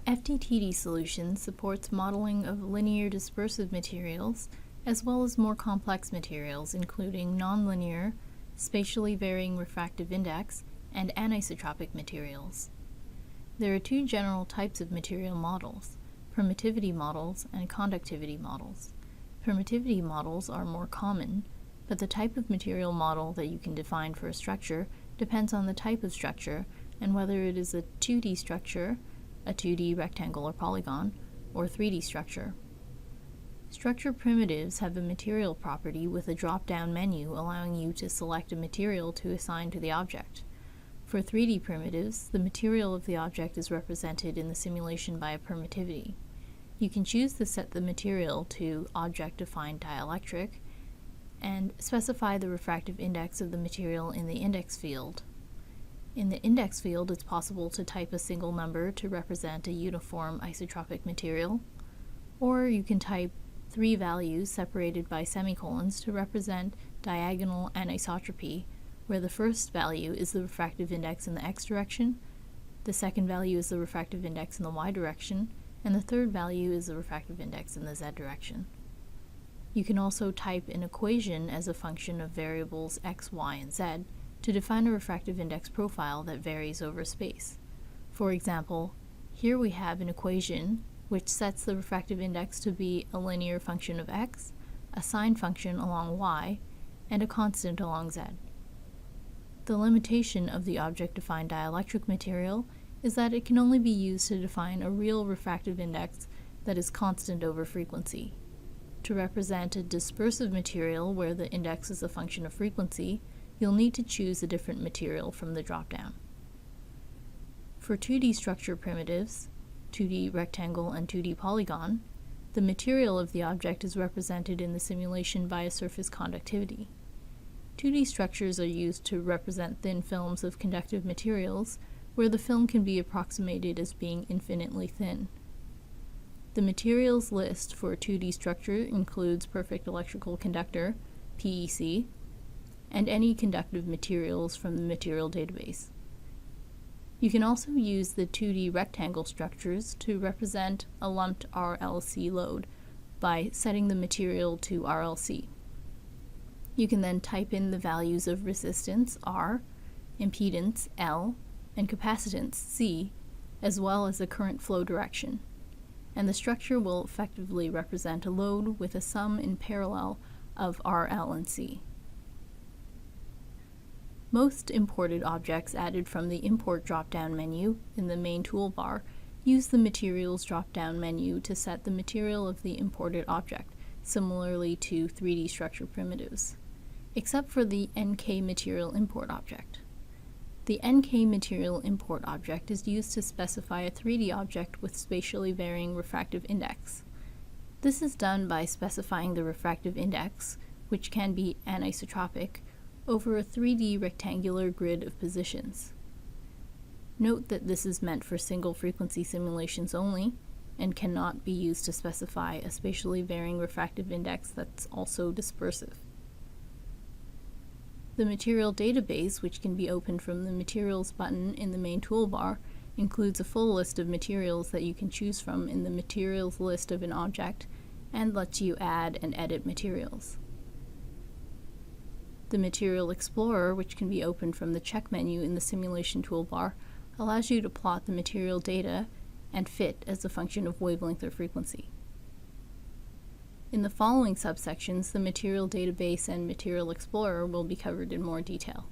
FDTD solution supports modeling of linear dispersive materials as well as more complex materials including nonlinear, spatially varying refractive index, and anisotropic materials. There are two general types of material models, permittivity models and conductivity models. Permittivity models are more common, but the type of material model that you can define for a structure depends on the type of structure and whether it is a 2D structure, a 2D rectangle or polygon, or 3D structure. Structure primitives have a material property with a drop-down menu allowing you to select a material to assign to the object. For 3D primitives, the material of the object is represented in the simulation by a permittivity. You can choose to set the material to object-defined dielectric and specify the refractive index of the material in the index field. In the index field, it's possible to type a single number to represent a uniform isotropic material, or you can type 3 values separated by semicolons to represent diagonal anisotropy, where the first value is the refractive index in the x direction, the second value is the refractive index in the y direction, and the third value is the refractive index in the z direction. You can also type an equation as a function of variables x, y, and z to define a refractive index profile that varies over space. For example, here we have an equation which sets the refractive index to be a linear function of x, a sine function along y, and a constant along z. The limitation of the object-defined dielectric material is that it can only be used to define a real refractive index that is constant over frequency. To represent a dispersive material where the index is a function of frequency, you'll need to choose a different material from the drop-down. For 2D structure primitives, 2D rectangle and 2D polygon, the material of the object is represented in the simulation by a surface conductivity. 2D structures are used to represent thin films of conductive materials, where the film can be approximated as being infinitely thin. The materials list for a 2D structure includes perfect electrical conductor, PEC, and any conductive materials from the material database. You can also use the 2D rectangle structures to represent a lumped RLC load by setting the material to RLC. You can then type in the values of resistance R, impedance L, and capacitance C, as well as the current flow direction, and the structure will effectively represent a load with a sum in parallel of R, L, and C. Most imported objects added from the Import drop-down menu in the main toolbar use the Materials drop-down menu to set the material of the imported object, similarly to 3D structure primitives, except for the NK Material Import object. The NK Material Import object is used to specify a 3D object with spatially varying refractive index. This is done by specifying the refractive index, which can be anisotropic, over a 3D rectangular grid of positions. Note that this is meant for single frequency simulations only, and cannot be used to specify a spatially varying refractive index that's also dispersive. The material database, which can be opened from the Materials button in the main toolbar, includes a full list of materials that you can choose from in the materials list of an object, and lets you add and edit materials. The Material Explorer, which can be opened from the check menu in the Simulation toolbar, allows you to plot the material data and fit as a function of wavelength or frequency. In the following subsections, the Material Database and Material Explorer will be covered in more detail.